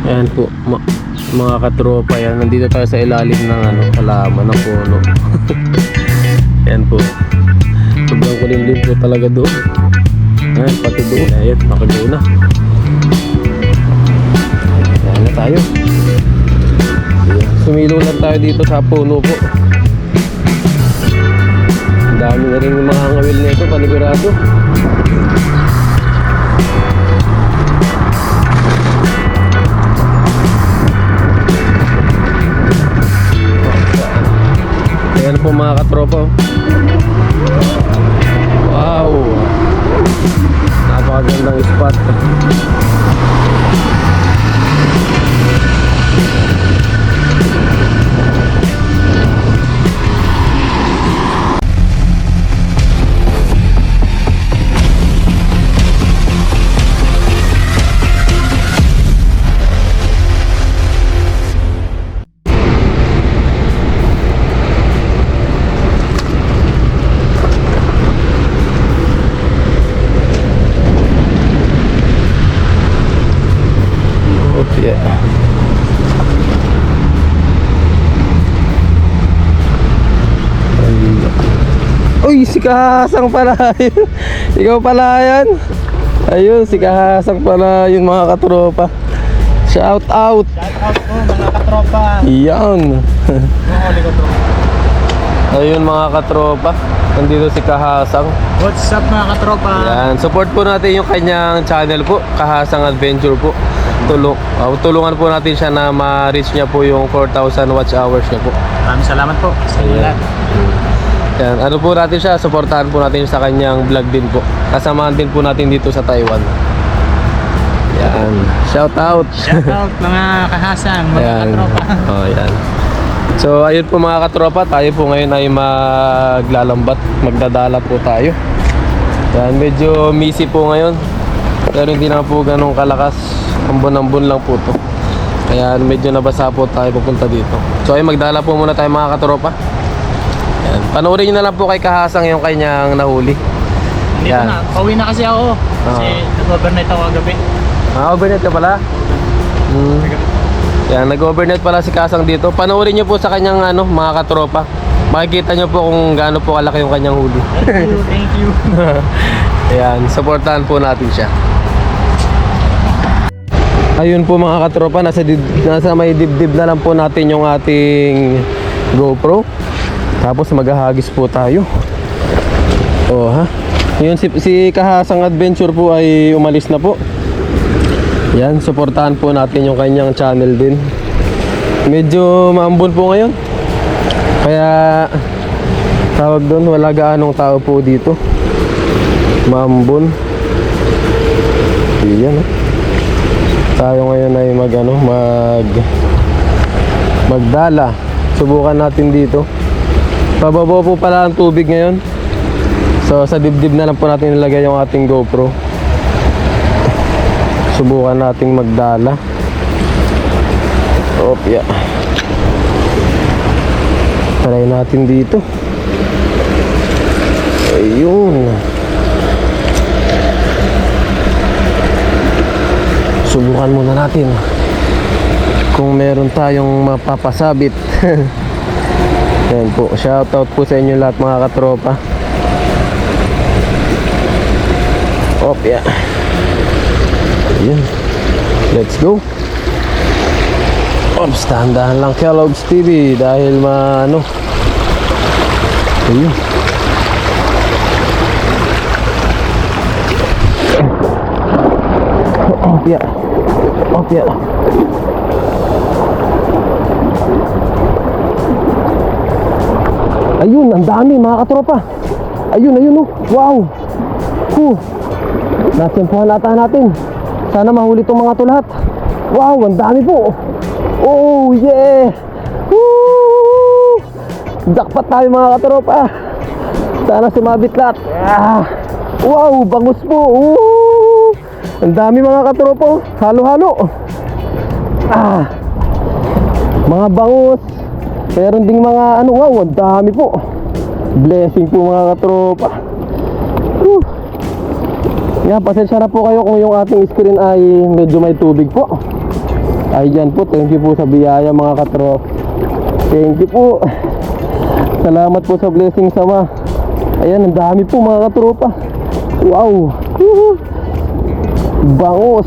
Ayan po, mga katropa yan. Nandito tayo sa ilalim ng halaman ng puno. Ayan po. Sobrang kulimlim po talaga doon. Ayan, pati doon. Ayan, nakagaw na. Ayan na tayo. Ayan. Sumilo lang tayo dito sa puno po. Ang dami na rin yung mga ngawil na ito, panigurado. Ayan po mga katropa. Wow, napakagandang spot. Yeah. Uy, si Kahasang pala yun. Ikaw pala yan. Ayun, si Kahasang pala yun mga katropa. Shout out. Shout out po mga katropa. Yan. Ayun mga katropa, nandito si Kahasang. What's up mga katropa? Yan, support po natin yung kanyang channel po, Kahasang Adventure po. Tulungan po natin siya na ma-reach niya po yung 4,000 watch hours niya po. Maraming salamat po sa inyo lahat. Yan, ano po natin siya, supportahan po natin sa kanyang vlog din po. Kasamahan din po natin dito sa Taiwan. Yan, shout out. Shout out mga kahasang, mga Ayan. katropa. Oh, yan. So ayun po mga katropa, tayo po ngayon ay maglalambat, magdadala po tayo. Yan, medyo messy po ngayon. Pero hindi na po ganun kalakas. Ambon-ambon lang po to. Kaya medyo nabasa po tayo pupunta dito. So ay magdala po muna tayo mga katropa. Yan. Panoorin nyo na lang po kay Kahasang yung kanyang nahuli. Dito Yan. na, pauwi na kasi ako. Kasi nag-overnight ako kagabi. Overnight ka pala? Yan, nag-overnight pala si Kahasang dito. Panoorin nyo po sa kanyang mga katropa. Makikita nyo po kung gaano po kalaki yung kanyang huli. Thank you, thank you. Ayan, supportahan po natin siya. Ayun po mga katropa, nasa may dibdib na lang po natin yung ating GoPro. Tapos maghahagis po tayo. Oh ha. Yun si Kahasang Adventure po ay umalis na po. Yan, supportahan po natin yung kanyang channel din. Medyo maambon po ngayon. Kaya tawag doon, wala gaanong tao po dito. Maambon. Yan. Tayo ngayon ay magdala. Subukan natin dito. Pababa po pala ang tubig ngayon. So sa dibdib na lang po natin nilagay yung ating GoPro. Subukan nating magdala. Opya. Try natin dito. Ayun. Subukan muna natin kung meron tayong mapapasabit. Yan po, shoutout po sa inyo lahat mga katropa. Opya. Ayun. Let's go. Ops, dahan-dahan lang Kellogg's TV dahil ayun. Opya. Opya. Ayun, ang dami mga katropa. Ayun oh. Wow. Nasimpuhan natin. Sana mahuli itong mga to lahat. Wow, ang dami po. Oh, yeah. Woo! Jackpot tayo mga katropa. Sana sumabit lahat. Wow, bangus po. Ang dami mga katropa. Halo-halo. Mga bangus. Meron ding mga wow, ang dami po. Blessing po mga katropa. Pasensya na po kayo kung yung ating screen ay medyo may tubig po. Ayan po, thank you po sa biyaya mga katro. Thank you po. Salamat po sa blessing sama. Ayan, ang dami po mga katropa. Wow. Woohoo. Bangos.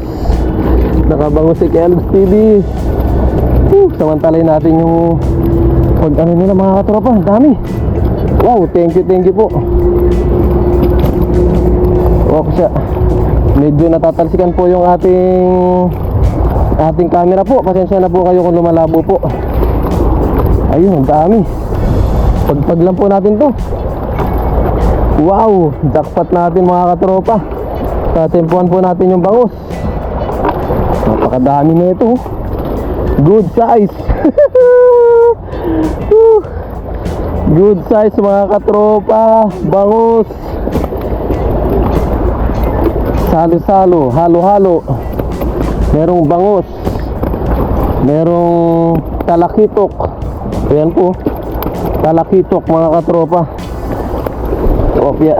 Nakabangos si Kelbs TV. Samantalay natin yung pag ano nila mga katropa. Ang dami. Wow, thank you po. Okay siya. Medyo natatalsikan po yung ating camera po. Pasensya na po kayo kung lumalabo po. Ayun, ang dami. Pagpag lang po natin to. Wow, jackpot natin mga katropa. Tatempuan po natin yung bangus. Napakadami na ito. Good size. Good size mga katropa. Bangus. Salo-salo, halo-halo. Merong bangus. Merong talakitok. Ayan po. Talakitok mga katropa. Opya.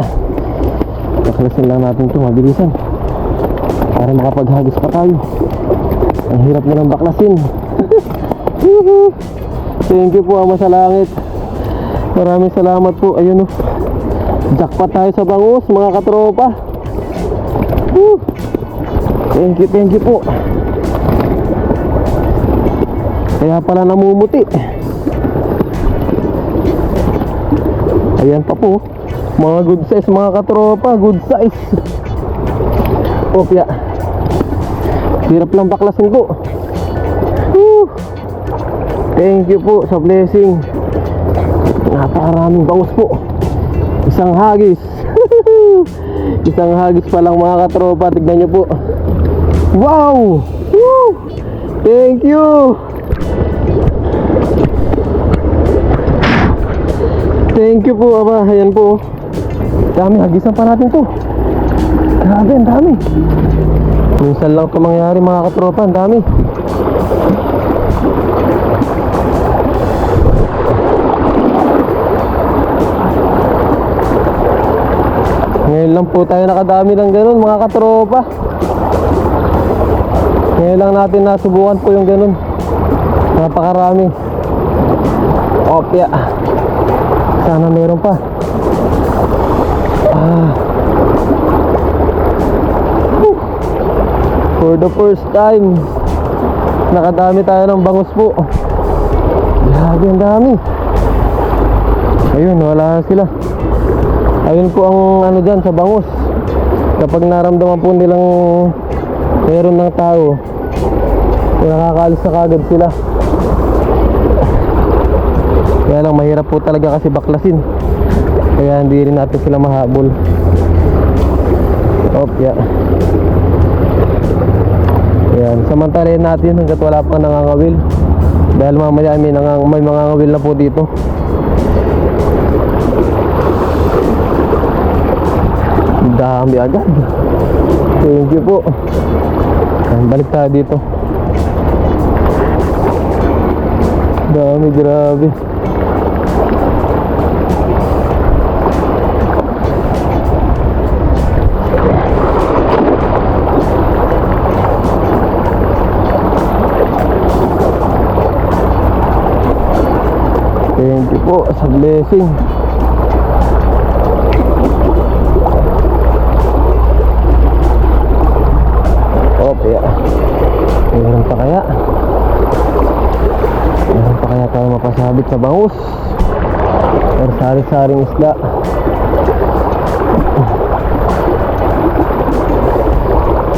Baklasin lang natin ito mabilisan para makapaghagis pa tayo. Ang hirap na lang baklasin. Thank you po Ama sa Langit. Maraming salamat po. Ayun o. Jackpot tayo sa bangus mga katropa. Thank you po. Kaya pala namumuti. Ayan pa po. Mga good size mga katropa. Good size. Opya. Hirap lang baklasin po. Thank you po sa blessing. Napakaraming bangus po. Isang hagis. Isang hagis pa lang mga katropa. Tignan nyo po. Wow. Woo! Thank you. Thank you po Ama. Ayan po. Dami, hagisan pa natin to. Grabe, ang dami. Minsan lang ito mangyari mga katropa. Ang dami. Ngayon lang po tayo nakadami ng ganun mga katropa. Ngayon lang natin nasubukan po yung ganun. Napakarami. Opya. Sana meron pa. For the first time nakadami tayo ng bangus po. Grabe ang dami. Ayun, wala sila. Ayun po ang ano dyan sa bangus. Kapag naramdaman po nilang meron ng tao, nakakaalis na kagad sila. Kaya lang mahirap po talaga kasi baklasin. Kaya hindi rin natin sila mahabol. Opya. Ayan, samantalahin natin hanggat wala pang nangangawil. Dahil mamaya may mangangawil na po dito. Dami agad. Thank you po. Ayan, balik tayo dito. Dami, grabe. Thank you po sa blessing. Okay. Meron pa kaya? Meron pa kaya tayo mapasabit sa bangus? Or sari-saring isda?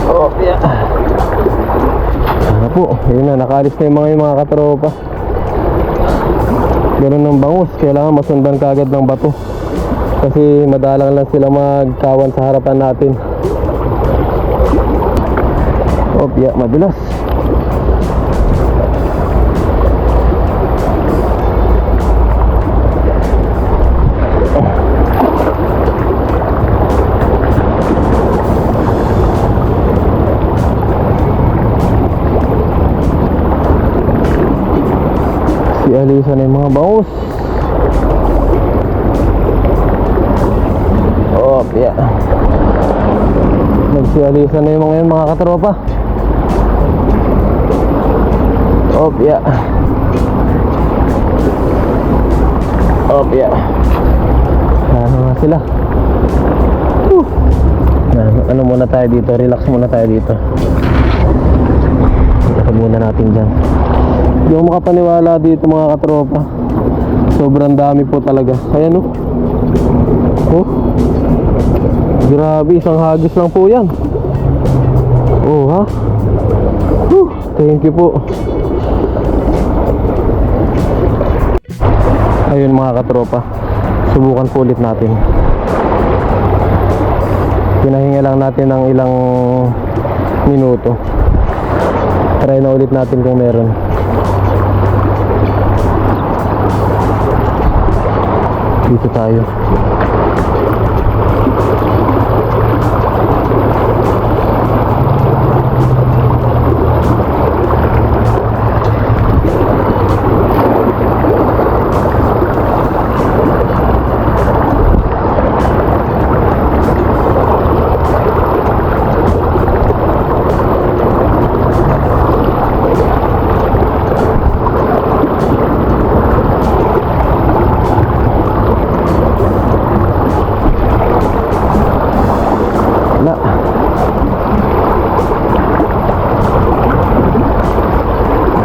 Okay. Ano po? Yun na, nakaalis na yung mga katropa. Ganun ng bangus, kailangan masundan kagad ng bato kasi madalang lang sila magkawan sa harapan natin. Opya, madulas. Si Alisa na yung mga bangus. Opya. Nagsialisa na yung mga katropa. Opya. Opya. Ano nga sila? Ano muna tayo dito? Relax muna tayo dito. Ito muna natin dyan. Hindi ako makapaniwala dito mga katropa. Sobrang dami po talaga. Ayan oh. Oh. Grabe, isang hagis lang po yan. Oh ha. Thank you po. Ayun mga katropa, subukan po ulit natin. Pinahinga lang natin ng ilang minuto. Try na ulit natin kung meron. Dito tayo.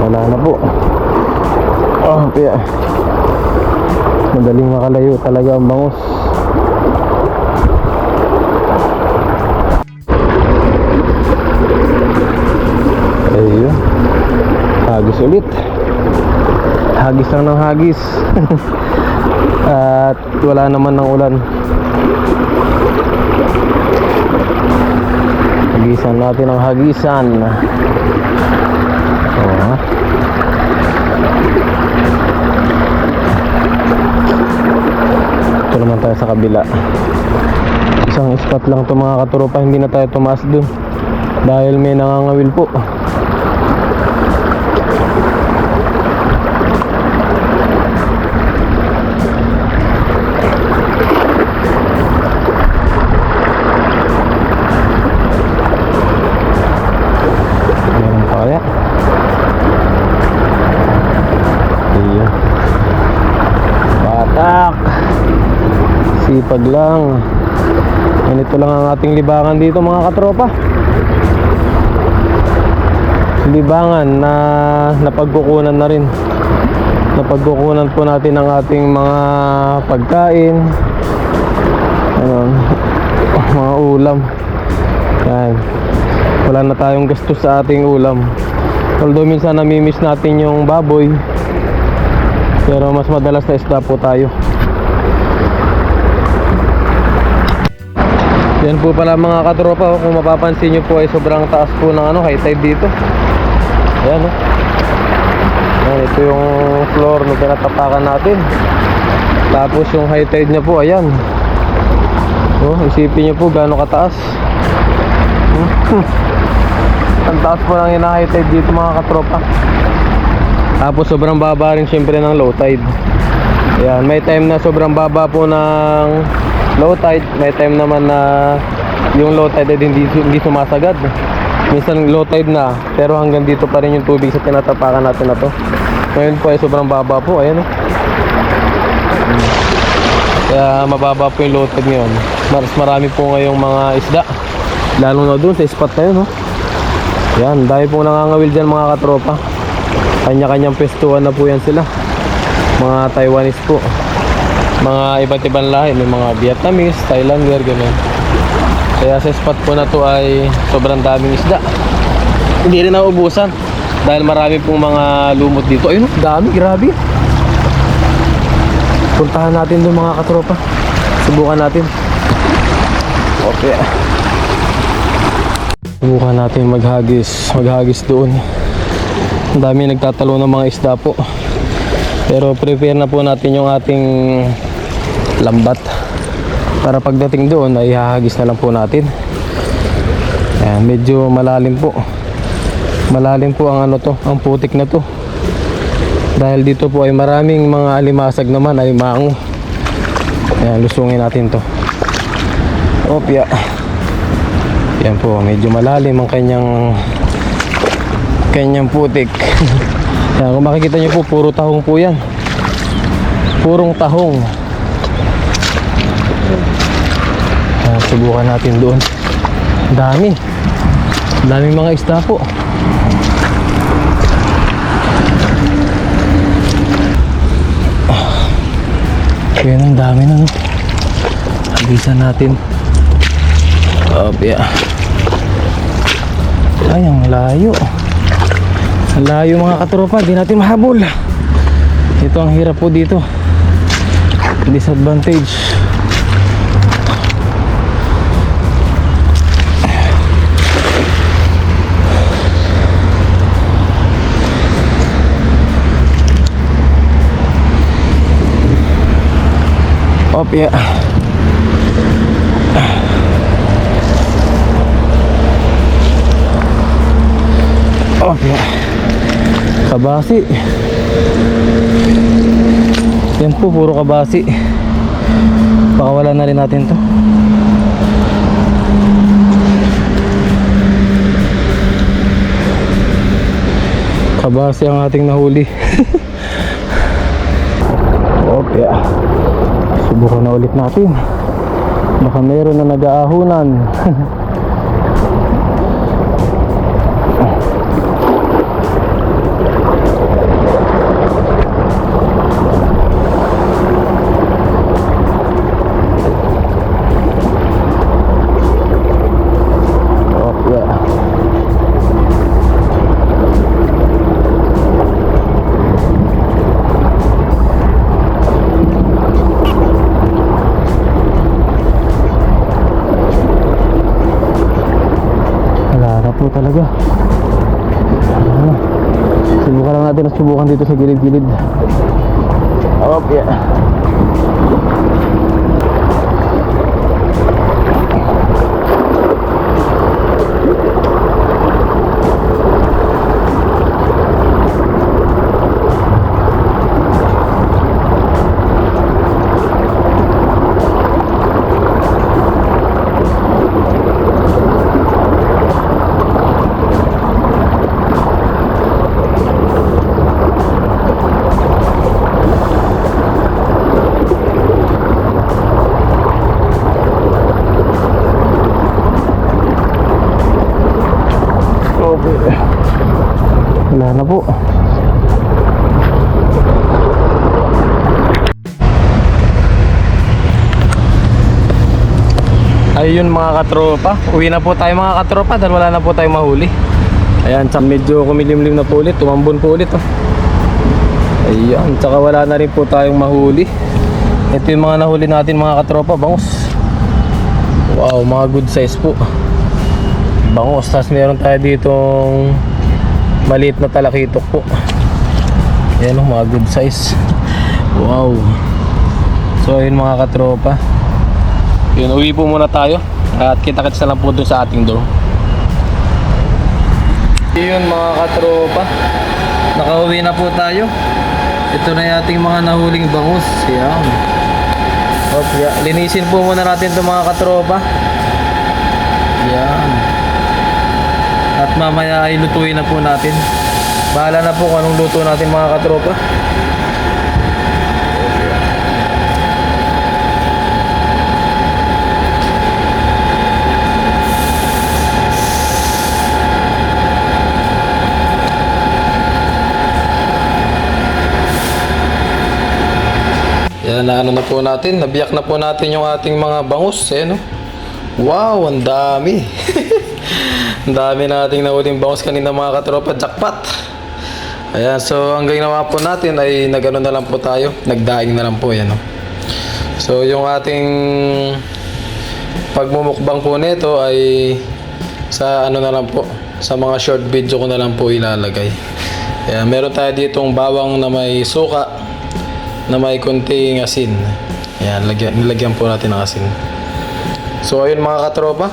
Wala na po. Oh, kaya madaling makalayo talaga ang bangus. Ayun, hagis ulit. Hagis lang ng hagis. At wala naman ng ulan. Hagisan natin ang hagisan. Oh. Ito naman tayo sa kabila. Isang spot lang to mga katuropa. Hindi na tayo tumaas dun dahil may nangangawil po. Meron pa kaya? Iya. Batak. Sipag lang. Ganito lang ang ating libangan dito mga katropa. Libangan na napagkukunan na rin. Napagkukunan po natin ang ating mga pagkain. Ano, mga ulam. Yan. Wala na tayong gastos sa ating ulam. Although minsan namimiss natin yung baboy, pero mas madalas na isda po tayo. Yan po pala mga katropa, kung mapapansin nyo po ay sobrang taas po ng high tide dito. Ayan Ayan, ito yung floor na pinatapakan natin. Tapos yung high tide nya po, ayan. Isipin nyo po gaano kataas. Ang taas po lang yung high tide dito mga katropa. Tapos sobrang baba rin syempre ng low tide. Ayan, may time na sobrang baba po ng low tide, may time naman na yung low tide ay hindi sumasagad. Minsan low tide na, pero hanggang dito pa rin yung tubig sa tinatapakan natin na to. Ngayon po ay sobrang baba po, ayan Kaya mababa po yung low tide ngayon. Mas marami po ngayong mga isda, lalo na dun sa spot na yun Yan, dahil po nangangawil dyan mga katropa. Kanya-kanyang pestuhan na po yan sila. Mga Taiwanese po, mga iba't ibang lahi, may mga Vietnamese, Thailander, ganun. Kaya sa spot po na to ay sobrang daming isda. Hindi rin naubusan dahil marami pong mga lumot dito. Ayun, dami, grabe. Puntahan natin doon mga katropa. Subukan natin. Okay. Subukan natin maghagis doon. Ang dami nagtatalo ng mga isda po. Pero prepare na po natin yung ating lambat para pagdating doon ay hahagis na lang po natin. Ayan, medyo malalim po. Malalim po ang ang putik na to. Dahil dito po ay maraming mga alimasag naman ay maango. Ayan, lusungin natin to. Opya. Yan po, medyo malalim ang kanyang putik. Yan, kung makikita nyo po, puro tahong po yan. Purong tahong. Yan, subukan natin doon. Dami. Daming mga isda po. Yan, ang dami na, no? Hagisan natin. Yeah. Ay, ang layo. Ang layo mga katropa, di natin mahabol. Ito ang hirap po dito. Disadvantage. Yeah. Yeah. Kabasi. Yan po, puro kabasi. Pakawala na rin natin to. Kabasi ang ating nahuli. Yeah. Subukan na ulit natin. Baka meron na nag-aahunan. po talaga. Subukan lang natin at subukan dito sa gilid-gilid. Okay. Wala na po. Ayun mga katropa, uwi na po tayo mga katropa dahil wala na po tayong mahuli. Ayan, medyo kumilimlim na po ulit, tumambon po ulit oh. Ayan, tsaka wala na rin po tayong mahuli. Ito yung mga nahuli natin mga katropa, bangus. Wow, mga good size po. Bangus, tapos meron tayo ditong maliit na talakitok po. Yan o, mga good size. Wow. So ayun mga katropa, yun, uwi po muna tayo at kita-kits na lang po dun sa ating dorm. Yun mga katropa, nakauwi na po tayo. Ito na yung ating mga nahuling bangus. Yan. Okay, linisin po muna natin ito mga katropa. Yan. At mamaya ay lutuin na po natin. Bahala na po kung anong luto natin mga katropa. Yan, na ano na po natin, nabiyak na po natin yung ating mga bangus, eh, no? Wow, ang dami. Ang dami nating nahuling bangus kanina mga katropa, jackpot. Ayan, so ang ginawa po natin ay nagano na lang po tayo, nagdaing na lang po yan, no? So yung ating pagmumukbang po nito ay sa ano na lang po, sa mga short video ko na lang po ilalagay. Ayan, meron tayo ditong bawang na may suka, na may konting asin. Ayan, nilagyan po natin ng asin. So ayun mga katropa,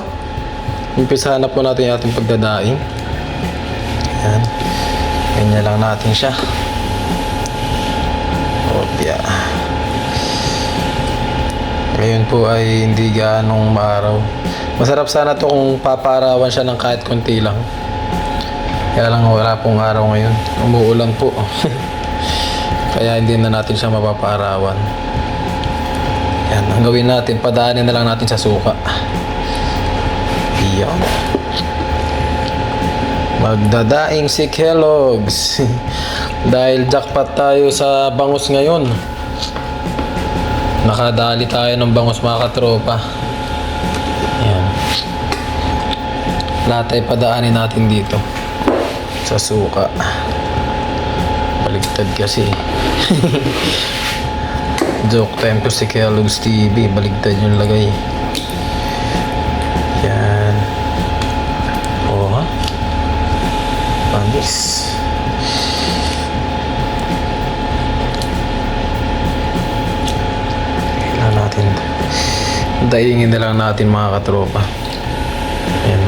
umpisahan na po natin yung ating pagdadaing. Ayan, ganyan lang natin siya. Opya. Ngayon po ay hindi ganong maaraw. Masarap sana to kung paparawan siya ng kahit konti lang. Kaya lang wala pong araw ngayon. Umuulan po. Kaya hindi na natin siya mapapaarawan. Yan, ang gawin natin, padaanin na lang natin sa suka. Iyon. Magdadaing si Kellogg's. Dahil jackpot tayo sa bangus ngayon. Nakadali tayo ng bangus mga katropa. Yan. Lahat ay padaanin natin dito sa suka. Baligtad kasi. Joke time to si Kellogg's TV. Baligtad yung lagay. Yan. Oo ha. Panis. Kailangan natin. Daingin na lang natin mga katropa. Yan.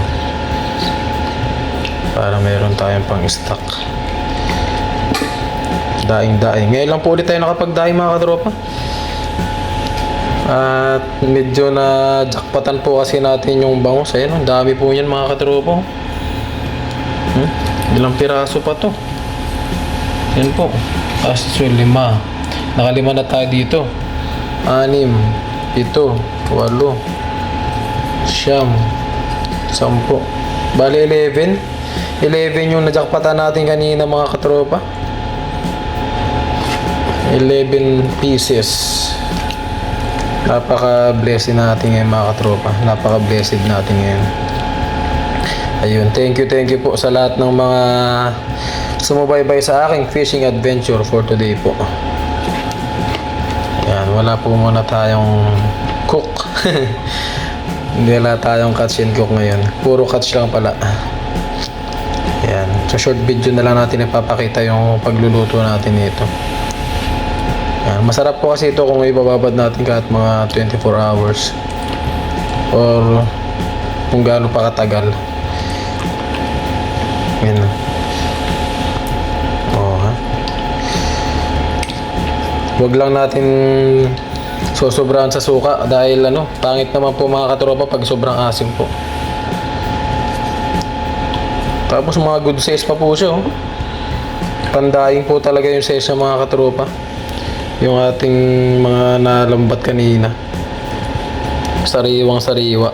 Para meron tayong pang stock. Daing-daing. Ngayon lang po ulit tayo nakapag-daing mga katropa. At medyo na jackpotan po kasi natin yung bangus. Ayan, ang dami po yan mga katropa. Ilang piraso pa to. Yan po. As usual, 5. Nakalima na tayo dito. 6, 7, 8, 9, 10. Bali 11. 11 yung najakpatan natin kanina mga katropa. 11 pieces. Napaka-blessed natin ngayon mga katropa. Napaka-blessed natin ngayon. Ayun, thank you po sa lahat ng mga sumubaybay sa aking fishing adventure for today po. Yan, wala po muna tayong cook. Hindi wala tayong catch and cook ngayon. Puro catch lang pala. Yan, sa short video na lang natin ipapakita yung pagluluto natin nito. Yan, masarap po kasi ito kung ibababad natin kahit mga 24 hours or kung gaano pa katagal. Yan. Oh, ha? Huwag lang natin sosobrahan sa suka dahil pangit naman po mga katropa pag sobrang asim po. Tapos mga good size pa po siya. Pandaing po talaga yung size ng mga katropa. Yung ating mga nalambat kanina. Sariwang sariwa.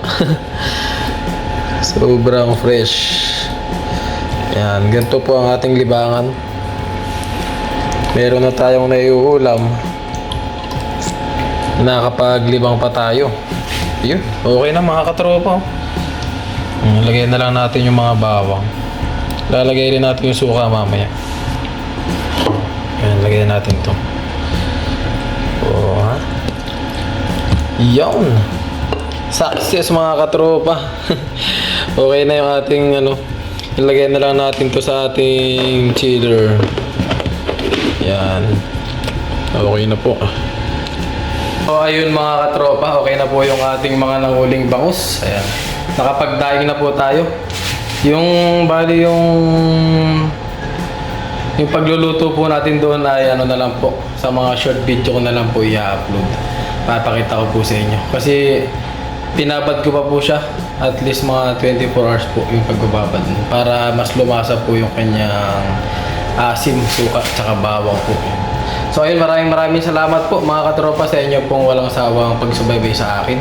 Sobrang fresh. Yan, ganito po ang ating libangan. Meron na tayong naiuulam. Nakapaglibang pa tayo. Yun, okay na mga katropa. Lagyan na lang natin yung mga bawang. Lalagay rin natin yung suka mamaya. Yan, lagyan natin to. Oh, ha? Yan. Success mga katropa. Okay na yung ating ilagay na lang natin to sa ating chiller. Yan. Okay na po. So ayun mga katropa, okay na po yung ating mga nanguling bangus. Ayan. Nakapagdaing na po tayo. Yung bali yung pagluluto po natin doon ay na lang po. Sa mga short video ko na lang po i-upload. Papakita ko po sa inyo. Kasi pinabad ko pa po siya. At least mga 24 hours po yung pagbababad. Para mas lumasa po yung kanyang asim, suka, tsaka bawang po. So ayun, maraming salamat po mga katropa sa inyo pong walang sawang pagsubaybay sa akin.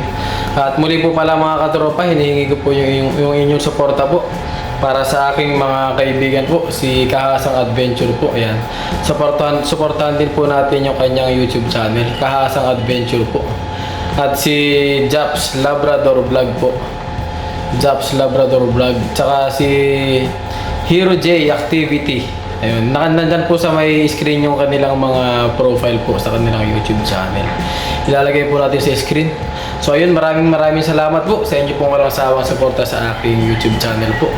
At muli po pala mga katropa, hinihingi ko po yung inyong suporta po para sa aking mga kaibigan po, si Kahasang Adventure po. Ayan. Suportahan din po natin yung kanyang YouTube channel, Kahasang Adventure po. At si Japs Labrador Vlog po. Japs Labrador Vlog. Tsaka si Hero J Activity. Ayun, nandyan po sa may screen yung kanilang mga profile po sa kanilang YouTube channel. Ilalagay po natin sa screen. So ayun, maraming salamat po sa inyo pong walang sawang suporta sa aking YouTube channel po.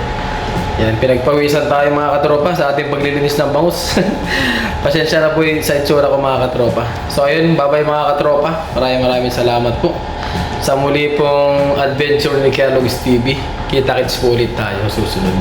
Yan, pinagpawisan tayo mga katropa sa ating paglilinis ng bangus. Pasensya na po sa itsura ko mga katropa. So ayun, bye-bye mga katropa. Maraming salamat po sa muli pong adventure ni Kellogg's TV. Kita-kits po ulit tayo susunod.